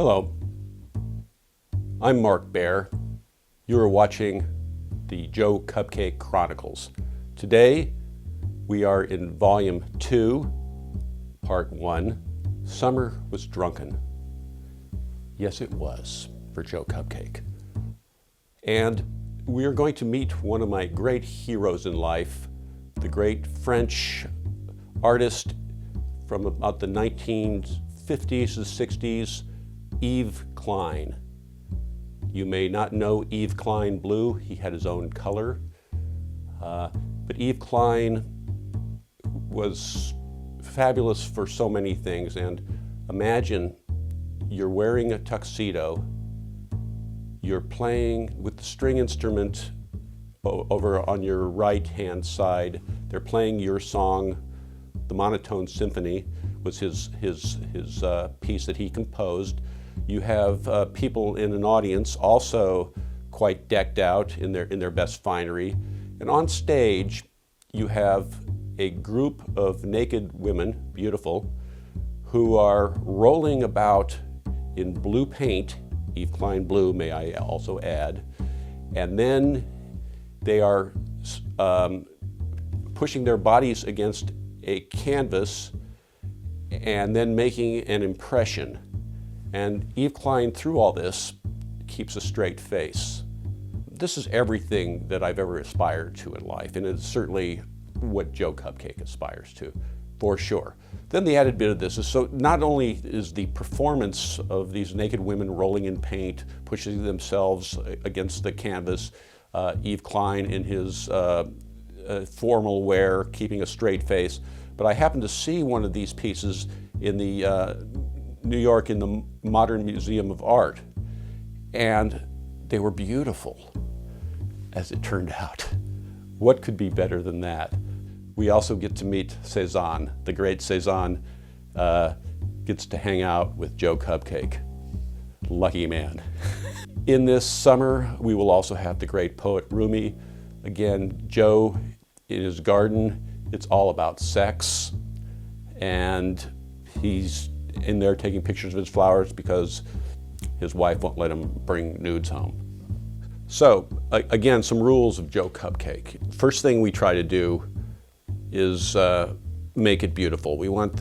Hello, I'm Mark Baer. You are watching the Joe Cupcake Chronicles. Today, we are in Volume 2, Part 1, Summer Was Drunken. Yes, it was, for Joe Cupcake. And we are going to meet one of my great heroes in life, the great French artist from about the 1950s to 60s, Yves Klein. You may not know Yves Klein Blue. He had his own color. But Yves Klein was fabulous for so many things. And imagine you're wearing a tuxedo, you're playing with the string instrument over on your right-hand side. They're playing your song. The Monotone Symphony was his piece that he composed. You have people in an audience also quite decked out in their best finery. And on stage, you have a group of naked women, beautiful, who are rolling about in blue paint, Yves Klein Blue, may I also add, and then they are pushing their bodies against a canvas and then making an impression. And Yves Klein, through all this, keeps a straight face. This is everything that I've ever aspired to in life, and it's certainly what Joe Cupcake aspires to, for sure. Then the added bit of this is, so not only is the performance of these naked women rolling in paint, pushing themselves against the canvas, Yves Klein in his formal wear, keeping a straight face, but I happened to see one of these pieces in the New York in the Modern Museum of Art, and they were beautiful, as it turned out. What could be better than that? We also get to meet Cezanne. The great Cezanne gets to hang out with Joe Cupcake. Lucky man. In this summer, we will also have the great poet Rumi. Again, Joe in his garden, it's all about sex, and he's in there taking pictures of his flowers because his wife won't let him bring nudes home. So, again, some rules of Joe Cupcake. First thing we try to do is make it beautiful. We want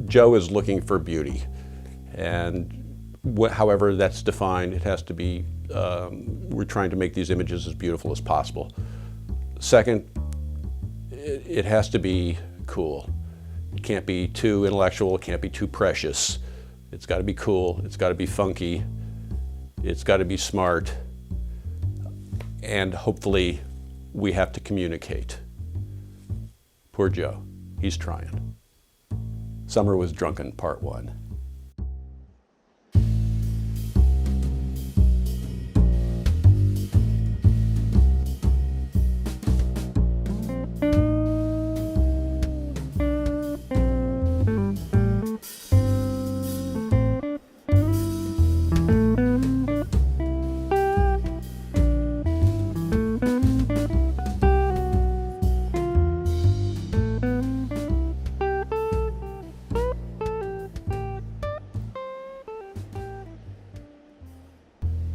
Joe is looking for beauty, and however that's defined, it has to be, we're trying to make these images as beautiful as possible. Second, it has to be cool. It can't be too intellectual, it can't be too precious. It's got to be cool, it's got to be funky, it's got to be smart, and hopefully we have to communicate. Poor Joe, he's trying. Summer Was Drunken, Part 1.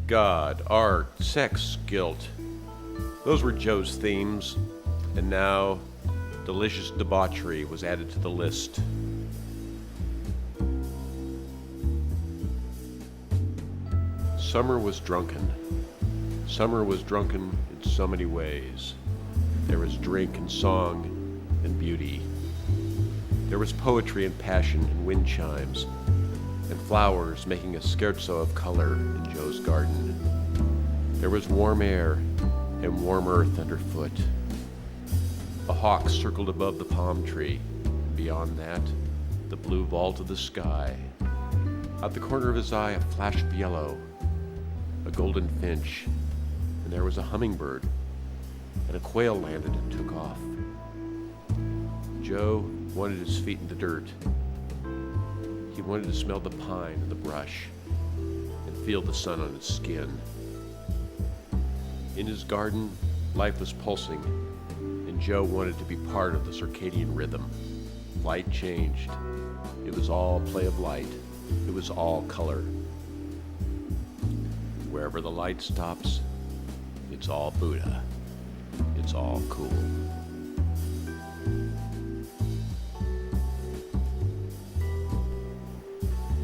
God, art, sex, guilt. Those were Joe's themes, and now delicious debauchery was added to the list. Summer was drunken. Summer was drunken in so many ways. There was drink and song and beauty. There was poetry and passion and wind chimes, and flowers making a scherzo of color in Joe's garden. There was warm air and warm earth underfoot. A hawk circled above the palm tree. Beyond that, the blue vault of the sky. Out the corner of his eye, a flash of yellow, a golden finch, and there was a hummingbird, and a quail landed and took off. Joe wanted his feet in the dirt. He wanted to smell the pine and the brush and feel the sun on his skin. In his garden, life was pulsing, and Joe wanted to be part of the circadian rhythm. Light changed. It was all play of light. it was all color. Wherever the light stops, it's all Buddha. It's all cool.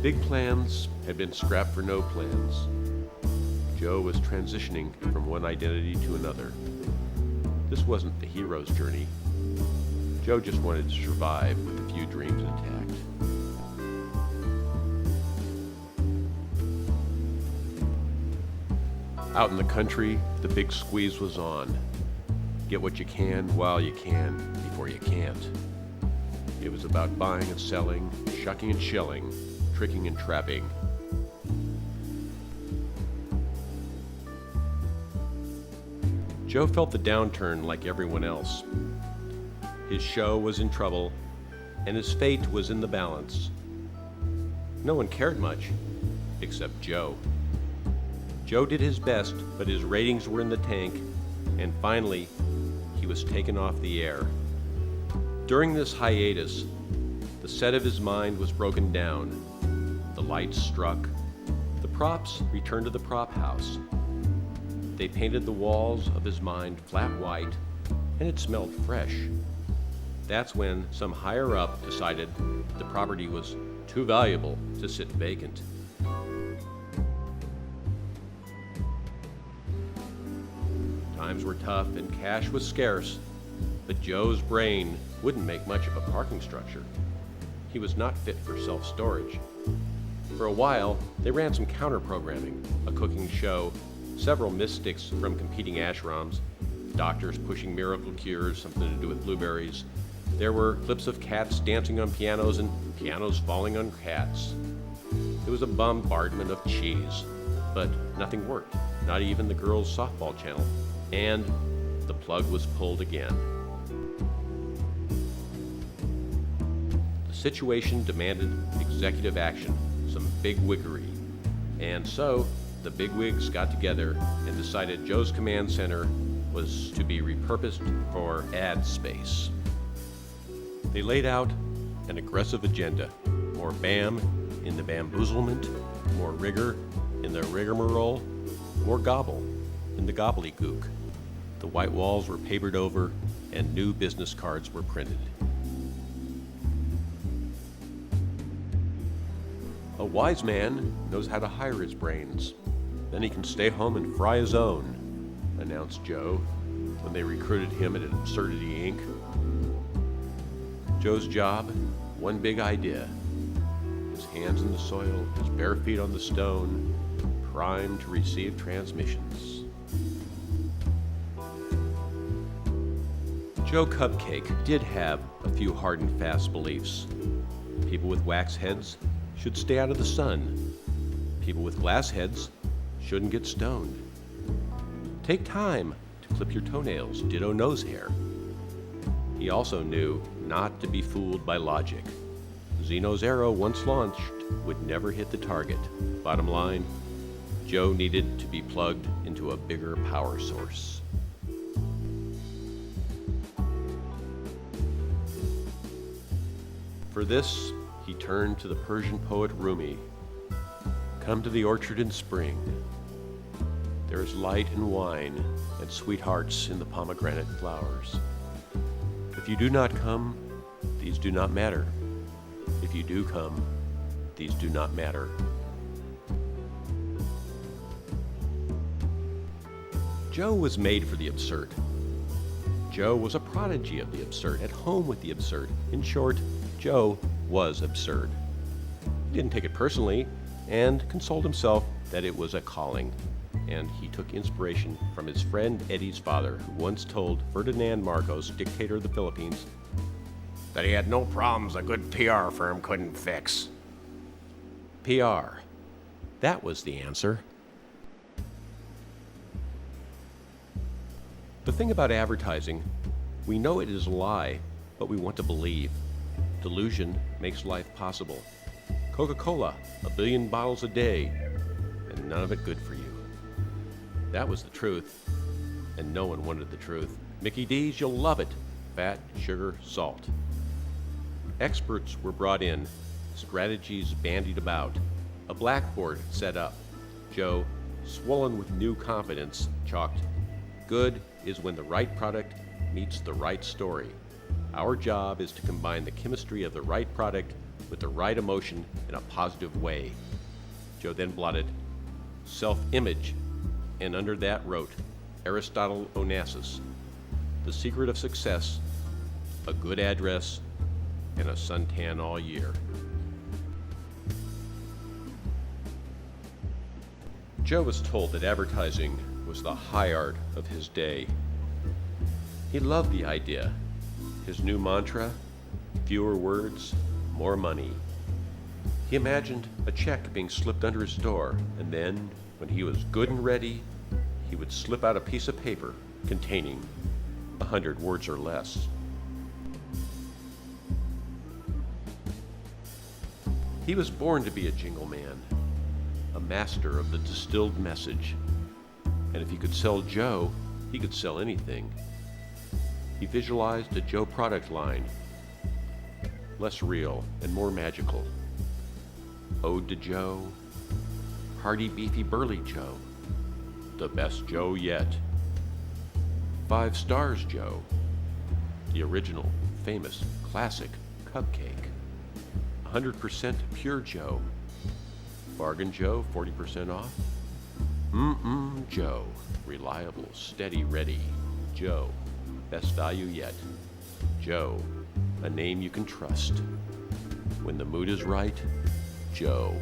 Big plans had been scrapped for no plans. Joe was transitioning from one identity to another. This wasn't the hero's journey. Joe just wanted to survive with a few dreams intact. Out in the country, the big squeeze was on. Get what you can while you can before you can't. It was about buying and selling, shucking and shelling, tricking and trapping. Joe felt the downturn like everyone else. His show was in trouble, and his fate was in the balance. No one cared much, except Joe. Joe did his best, but his ratings were in the tank, and finally, he was taken off the air. During this hiatus, the set of his mind was broken down. The lights struck. The props returned to the prop house. They painted the walls of his mind flat white, and it smelled fresh. That's when some higher up decided the property was too valuable to sit vacant. Times were tough and cash was scarce, but Joe's brain wouldn't make much of a parking structure. He was not fit for self-storage. For a while, they ran some counter-programming, a cooking show, several mystics from competing ashrams, doctors pushing miracle cures, something to do with blueberries. There were clips of cats dancing on pianos and pianos falling on cats. It was a bombardment of cheese, but nothing worked, not even the girls' softball channel. And the plug was pulled again. The situation demanded executive action, some bigwiggery. And so, the bigwigs got together and decided Joe's command center was to be repurposed for ad space. They laid out an aggressive agenda. More BAM in the bamboozlement, more rigor in the rigmarole, more gobble in the gobbledygook. The white walls were papered over and new business cards were printed. A wise man knows how to hire his brains. Then he can stay home and fry his own, announced Joe when they recruited him at Absurdity Inc. Joe's job, one big idea. His hands in the soil, his bare feet on the stone, primed to receive transmissions. Joe Cupcake did have a few hard and fast beliefs. People with wax heads should stay out of the sun. People with glass heads shouldn't get stoned. Take time to clip your toenails, ditto nose hair. He also knew not to be fooled by logic. Zeno's arrow, once launched, would never hit the target. Bottom line, Joe needed to be plugged into a bigger power source. For this, he turned to the Persian poet Rumi. Come to the orchard in spring. There is light and wine and sweethearts in the pomegranate flowers. If you do not come, these do not matter. If you do come, these do not matter. Joe was made for the absurd. Joe was a prodigy of the absurd, at home with the absurd. In short, Joe was absurd. He didn't take it personally and consoled himself that it was a calling. And he took inspiration from his friend Eddie's father, who once told Ferdinand Marcos, dictator of the Philippines, that he had no problems a good PR firm couldn't fix. PR. That was the answer. The thing about advertising, we know it is a lie, but we want to believe. Delusion makes life possible. Coca-Cola, 1 billion bottles a day, and none of it good for you. That was the truth, and no one wanted the truth. Mickey D's, you'll love it. Fat, sugar, salt. Experts were brought in, strategies bandied about, a blackboard set up. Joe, swollen with new confidence, chalked, "Good is when the right product meets the right story. Our job is to combine the chemistry of the right product with the right emotion in a positive way." Joe then blotted self-image, and under that wrote Aristotle Onassis, "The secret of success, a good address, and a suntan all year." Joe was told that advertising was the high art of his day. He loved the idea. His new mantra, fewer words, more money. He imagined a check being slipped under his door, and then, when he was good and ready, he would slip out a piece of paper containing 100 words or less. He was born to be a jingle man, a master of the distilled message. And if he could sell Joe, he could sell anything. He visualized a Joe product line, less real and more magical. Ode to Joe, hearty, beefy, burly Joe, the best Joe yet. 5 stars Joe, the original, famous, classic cupcake. 100% pure Joe, bargain Joe, 40% off. Joe, reliable, steady, ready. Joe, best value yet. Joe, a name you can trust. When the mood is right, Joe.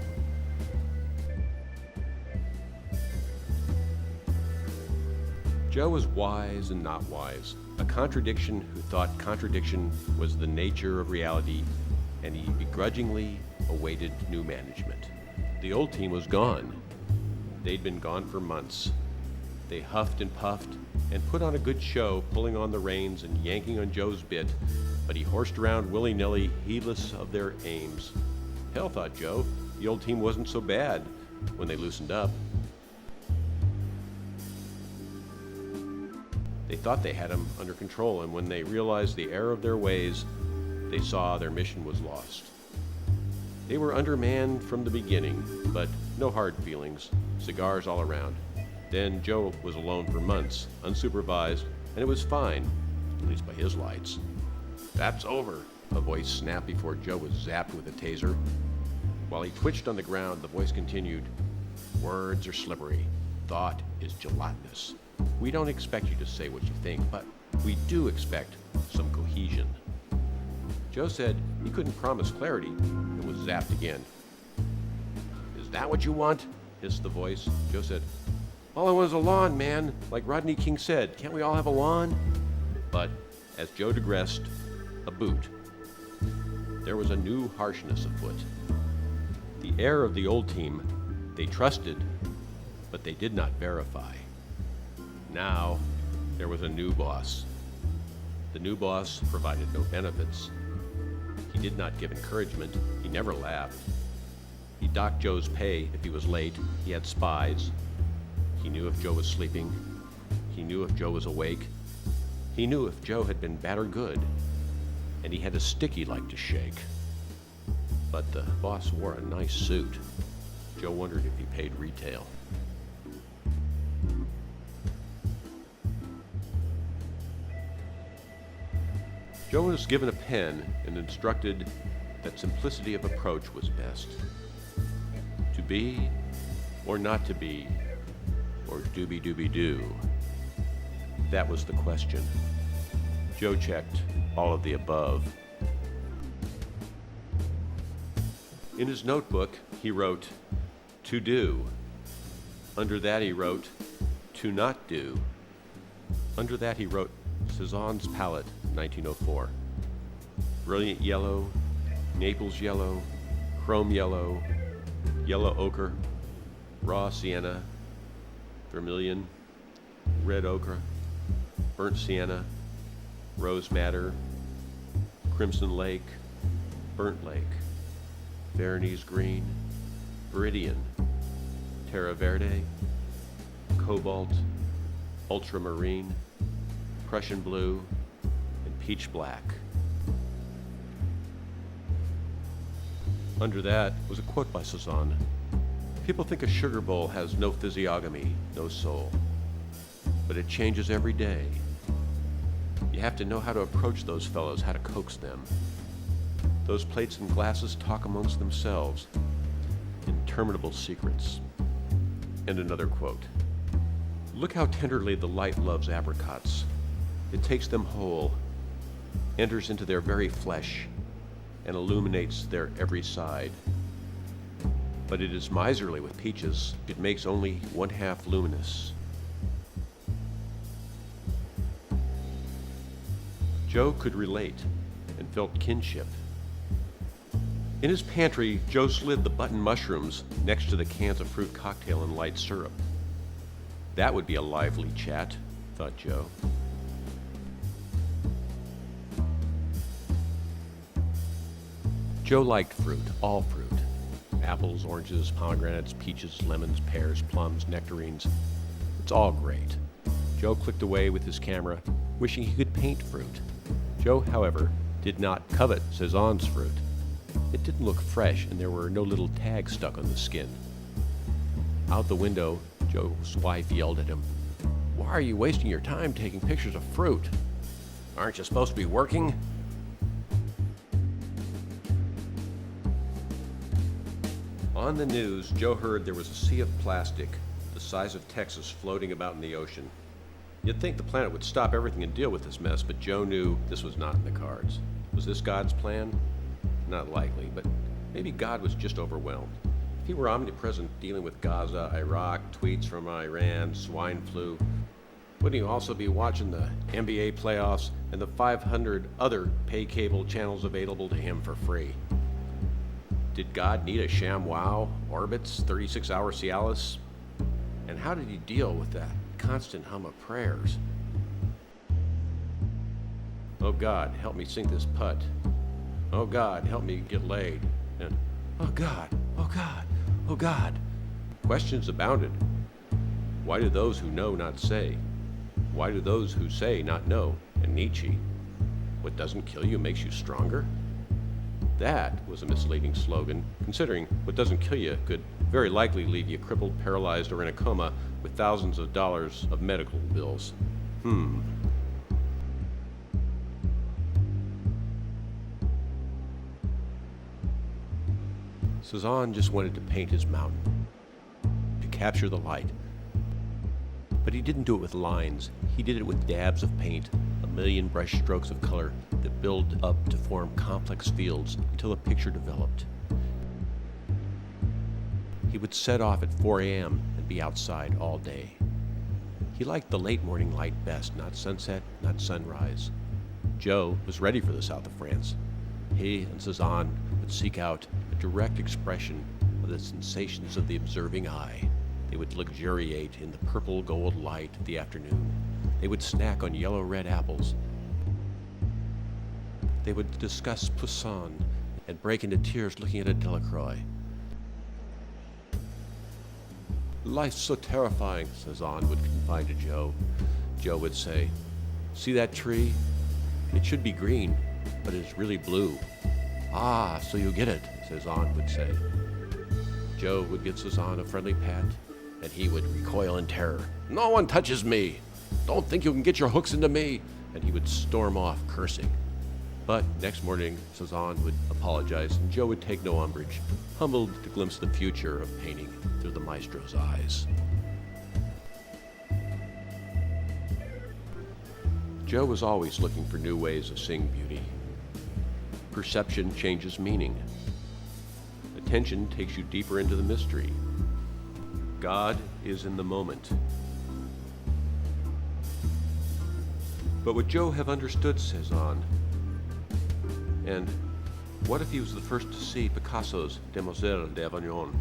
Joe was wise and not wise, a contradiction who thought contradiction was the nature of reality, and he begrudgingly awaited new management. The old team was gone. They'd been gone for months. They huffed and puffed and put on a good show, pulling on the reins and yanking on Joe's bit, but he horsed around willy-nilly, heedless of their aims. Hell, thought Joe, the old team wasn't so bad when they loosened up. They thought they had him under control, and when they realized the error of their ways, they saw their mission was lost. They were undermanned from the beginning, but no hard feelings, cigars all around. Then Joe was alone for months, unsupervised, and it was fine, at least by his lights. "That's over," a voice snapped before Joe was zapped with a taser. While he twitched on the ground, the voice continued, "Words are slippery. Thought is gelatinous. We don't expect you to say what you think, but we do expect some cohesion." Joe said he couldn't promise clarity and was zapped again. "Is that what you want?" hissed the voice. Joe said, "All I want is a lawn, man. Like Rodney King said, can't we all have a lawn?" But as Joe digressed, a boot. There was a new harshness afoot. The air of the old team they trusted, but they did not verify. Now there was a new boss. The new boss provided no benefits. He did not give encouragement. He never laughed. He docked Joe's pay if he was late. He had spies. He knew if Joe was sleeping. He knew if Joe was awake. He knew if Joe had been bad or good. And he had a stick he liked to shake. But the boss wore a nice suit. Joe wondered if he paid retail. Joe was given a pen and instructed that simplicity of approach was best. To be or not to be, or doobie-doobie-doo. That was the question. Joe checked all of the above. In his notebook, he wrote, "To do." Under that he wrote, "To not do." Under that he wrote, "Cezanne's Palette, 1904. Brilliant yellow, Naples yellow, chrome yellow, yellow ochre, raw sienna, vermilion, red ochre, burnt sienna, rose madder, crimson lake, burnt lake, Veronese green, viridian, terra verde, cobalt, ultramarine, Prussian blue, and peach black." Under that was a quote by Cezanne. People think a sugar bowl has no physiognomy, no soul. But it changes every day. You have to know how to approach those fellows, how to coax them. Those plates and glasses talk amongst themselves. Interminable secrets. And another quote. Look how tenderly the light loves apricots. It takes them whole, enters into their very flesh, and illuminates their every side. But it is miserly with peaches. It makes only one half luminous. Joe could relate and felt kinship. In his pantry, Joe slid the button mushrooms next to the cans of fruit cocktail and light syrup. That would be a lively chat, thought Joe. Joe liked fruit, all fruit. Apples, oranges, pomegranates, peaches, lemons, pears, plums, nectarines. It's all great. Joe clicked away with his camera, wishing he could paint fruit. Joe, however, did not covet Cezanne's fruit. It didn't look fresh, and there were no little tags stuck on the skin. Out the window, Joe's wife yelled at him, "Why are you wasting your time taking pictures of fruit? Aren't you supposed to be working?" On the news, Joe heard there was a sea of plastic, the size of Texas, floating about in the ocean. You'd think the planet would stop everything and deal with this mess, but Joe knew this was not in the cards. Was this God's plan? Not likely, but maybe God was just overwhelmed. If he were omnipresent, dealing with Gaza, Iraq, tweets from Iran, swine flu, wouldn't he also be watching the NBA playoffs and the 500 other pay cable channels available to him for free? Did God need a ShamWow, Orbitz, 36-hour Cialis? And how did he deal with that constant hum of prayers? Oh God, help me sink this putt. Oh God, help me get laid. And oh God, oh God, oh God. Questions abounded. Why do those who know not say? Why do those who say not know? And Nietzsche, what doesn't kill you makes you stronger? That was a misleading slogan, considering what doesn't kill you could very likely leave you crippled, paralyzed, or in a coma with thousands of dollars of medical bills. Cezanne just wanted to paint his mountain, to capture the light. But he didn't do it with lines. He did it with dabs of paint, a million brush strokes of color that build up to form complex fields until a picture developed. He would set off at 4 a.m. and be outside all day. He liked the late morning light best, not sunset, not sunrise. Joe was ready for the south of France. He and Cezanne would seek out a direct expression of the sensations of the observing eye. They would luxuriate in the purple gold light of the afternoon. They would snack on yellow-red apples. They would discuss Poussin and break into tears looking at a Delacroix. "Life's so terrifying," Cezanne would confide to Joe. Joe would say, "See that tree? It should be green, but it's really blue." "Ah, so you get it," Cezanne would say. Joe would give Cezanne a friendly pat, and he would recoil in terror. "No one touches me! Don't think you can get your hooks into me!" And he would storm off, cursing. But next morning, Cezanne would apologize, and Joe would take no umbrage, humbled to glimpse the future of painting through the maestro's eyes. Joe was always looking for new ways of seeing beauty. Perception changes meaning. Attention takes you deeper into the mystery. God is in the moment. But would Joe have understood Cezanne? And what if he was the first to see Picasso's Demoiselles d'Avignon?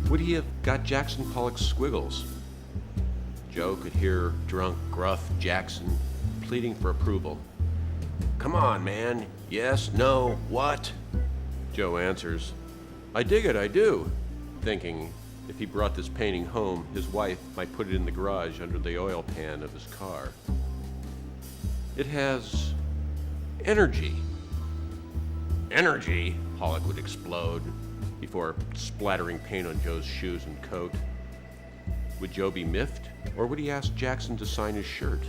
Would he have got Jackson Pollock's squiggles? Joe could hear drunk, gruff Jackson pleading for approval. "Come on, man. Yes, no, what?" Joe answers, "I dig it, I do," thinking if he brought this painting home, his wife might put it in the garage under the oil pan of his car. It has Energy. Energy, Pollock would explode before splattering paint on Joe's shoes and coat. Would Joe be miffed, or would he ask Jackson to sign his shirt?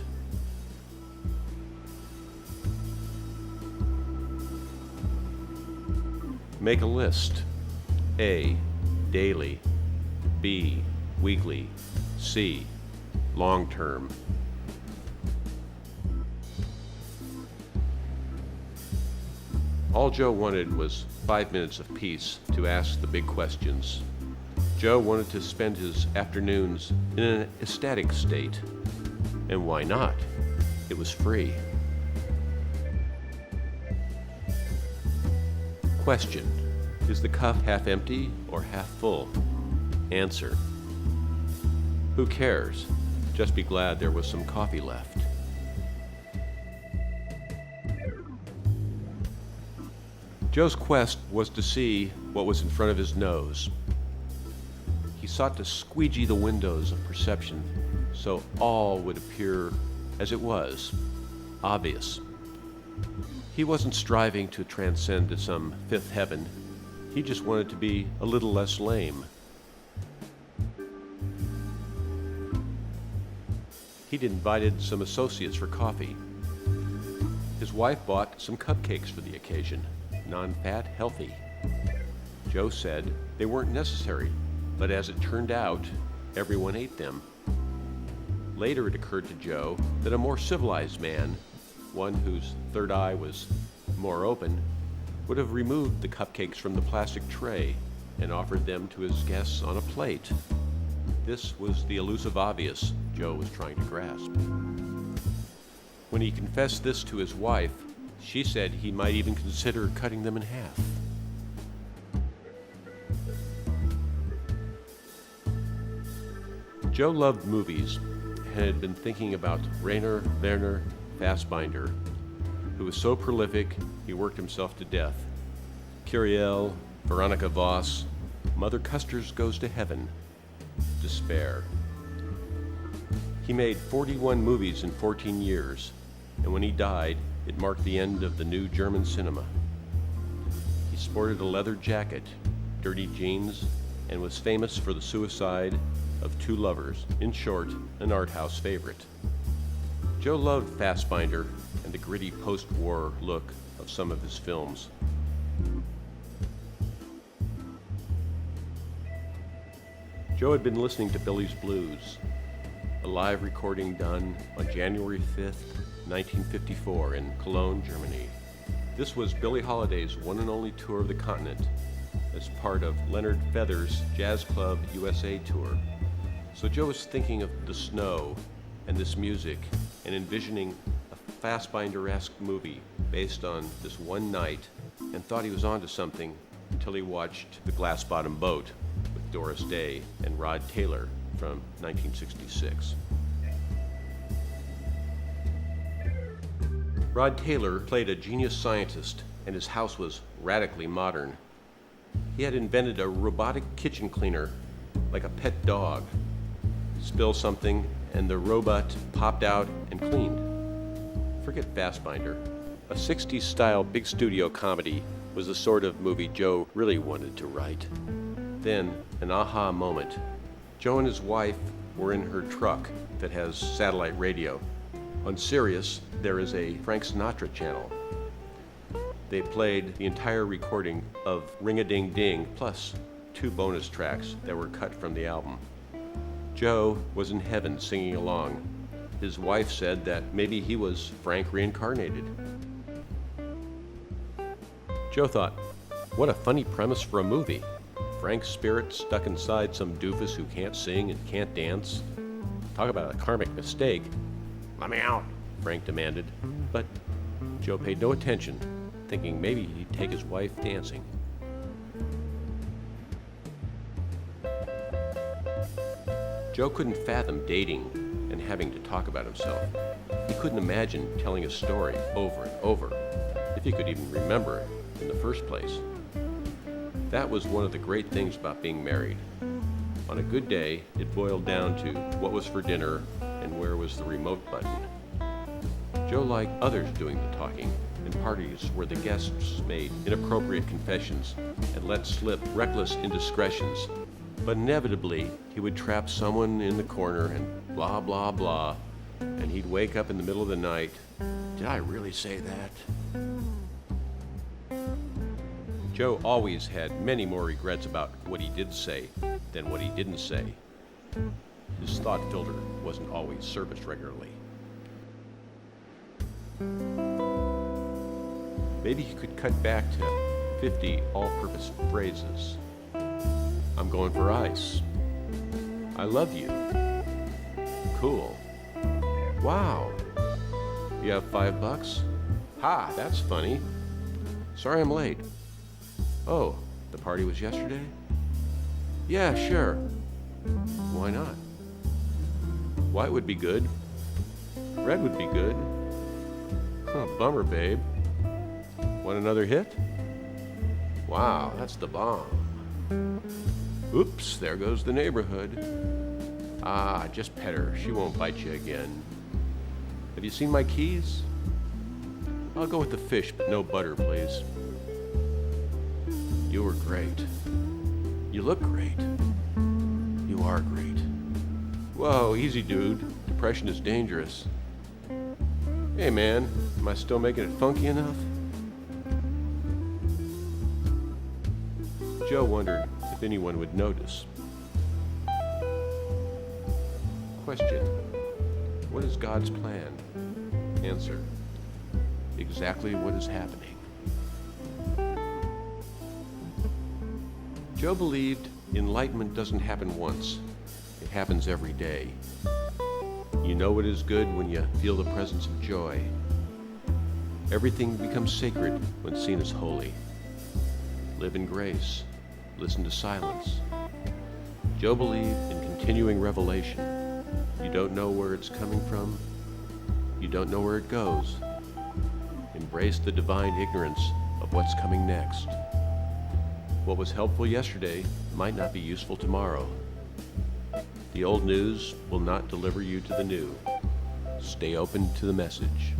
Make a list. A, daily. B, weekly. C, long term. All Joe wanted was 5 minutes of peace to ask the big questions. Joe wanted to spend his afternoons in an ecstatic state. And why not? It was free. Question: is the cup half empty or half full? Answer: who cares? Just be glad there was some coffee left. Joe's quest was to see what was in front of his nose. He sought to squeegee the windows of perception so all would appear as it was, obvious. He wasn't striving to transcend to some fifth heaven. He just wanted to be a little less lame. He'd invited some associates for coffee. His wife bought some cupcakes for the occasion, non-fat, healthy. Joe said they weren't necessary, but as it turned out, everyone ate them. Later it occurred to Joe that a more civilized man, one whose third eye was more open, would have removed the cupcakes from the plastic tray and offered them to his guests on a plate. This was the elusive obvious Joe was trying to grasp. When he confessed this to his wife, she said he might even consider cutting them in half. Joe loved movies and had been thinking about Rainer Werner Fassbinder, who was so prolific he worked himself to death. Curiel, Veronica Voss, Mother Custer's Goes to Heaven, Despair. He made 41 movies in 14 years, and when he died, it marked the end of the new German cinema. He sported a leather jacket, dirty jeans, and was famous for the suicide of two lovers, in short, an art house favorite. Joe loved Fassbinder and the gritty post-war look of some of his films. Joe had been listening to Billy's Blues, a live recording done on January 5th, 1954 in Cologne, Germany. This was Billie Holiday's one and only tour of the continent as part of Leonard Feather's Jazz Club USA tour. So Joe was thinking of the snow and this music and envisioning a Fassbinder-esque movie based on this one night, and thought he was onto something until he watched The Glass Bottom Boat with Doris Day and Rod Taylor from 1966. Rod Taylor played a genius scientist, and his house was radically modern. He had invented a robotic kitchen cleaner, like a pet dog. Spill something, and the robot popped out and cleaned. Forget Fassbinder. A 60s-style big studio comedy was the sort of movie Joe really wanted to write. Then, an aha moment. Joe and his wife were in her truck that has satellite radio. On Sirius, there is a Frank Sinatra channel. They played the entire recording of Ring-a-Ding-Ding, plus 2 bonus tracks that were cut from the album. Joe was in heaven singing along. His wife said that maybe he was Frank reincarnated. Joe thought, what a funny premise for a movie. Frank's spirit stuck inside some doofus who can't sing and can't dance. Talk about a karmic mistake. Let me out, Frank demanded. But Joe paid no attention, thinking maybe he'd take his wife dancing. Joe couldn't fathom dating and having to talk about himself. He couldn't imagine telling a story over and over, if he could even remember it in the first place. That was one of the great things about being married. On a good day, it boiled down to what was for dinner and where was the remote button. Joe liked others doing the talking, in parties where the guests made inappropriate confessions and let slip reckless indiscretions. But inevitably, he would trap someone in the corner and blah, blah, blah, and he'd wake up in the middle of the night. Did I really say that? Joe always had many more regrets about what he did say than what he didn't say. His thought filter wasn't always serviced regularly. Maybe he could cut back to 50 all-purpose phrases. I'm going for ice. I love you. Cool. Wow. You have $5? Ha, that's funny. Sorry I'm late. Oh, the party was yesterday? Yeah, sure. Why not? White would be good. Red would be good. Huh, bummer, babe. Want another hit? Wow, that's the bomb. Oops, there goes the neighborhood. Ah, just pet her. She won't bite you again. Have you seen my keys? I'll go with the fish, but no butter, please. You were great. You look great. You are great. Whoa, easy, dude. Depression is dangerous. Hey, man, am I still making it funky enough? Joe wondered if anyone would notice. Question: what is God's plan? Answer: exactly what is happening. Joe believed enlightenment doesn't happen once. It happens every day. You know it is good when you feel the presence of joy. Everything becomes sacred when seen as holy. Live in grace. Listen to silence. Joe believed in continuing revelation. You don't know where it's coming from. You don't know where it goes. Embrace the divine ignorance of what's coming next. What was helpful yesterday might not be useful tomorrow. The old news will not deliver you to the new. Stay open to the message.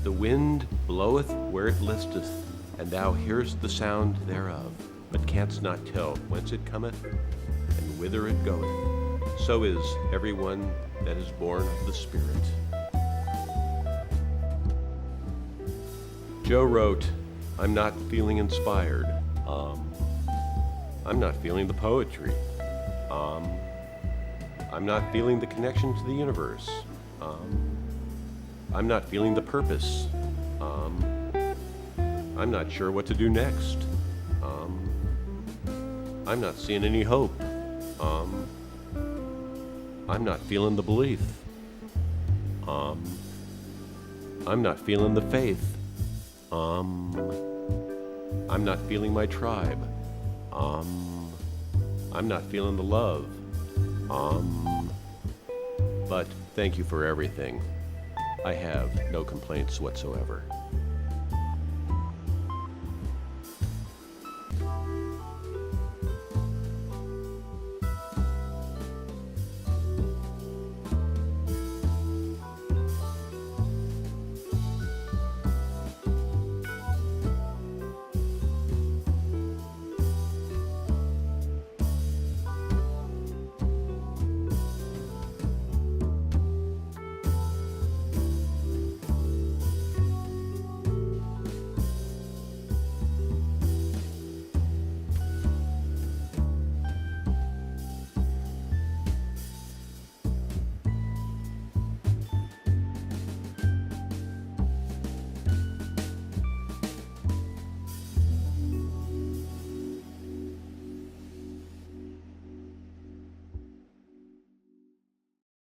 The wind bloweth where it listeth, and thou hearest the sound thereof, but canst not tell whence it cometh, and whither it goeth. So is everyone that is born of the Spirit. Joe wrote, I'm not feeling inspired. I'm not feeling the poetry. I'm not feeling the connection to the universe. I'm not feeling the purpose. I'm not sure what to do next. I'm not seeing any hope. I'm not feeling the belief. I'm not feeling the faith. I'm not feeling my tribe. I'm not feeling the love. But thank you for everything. I have no complaints whatsoever.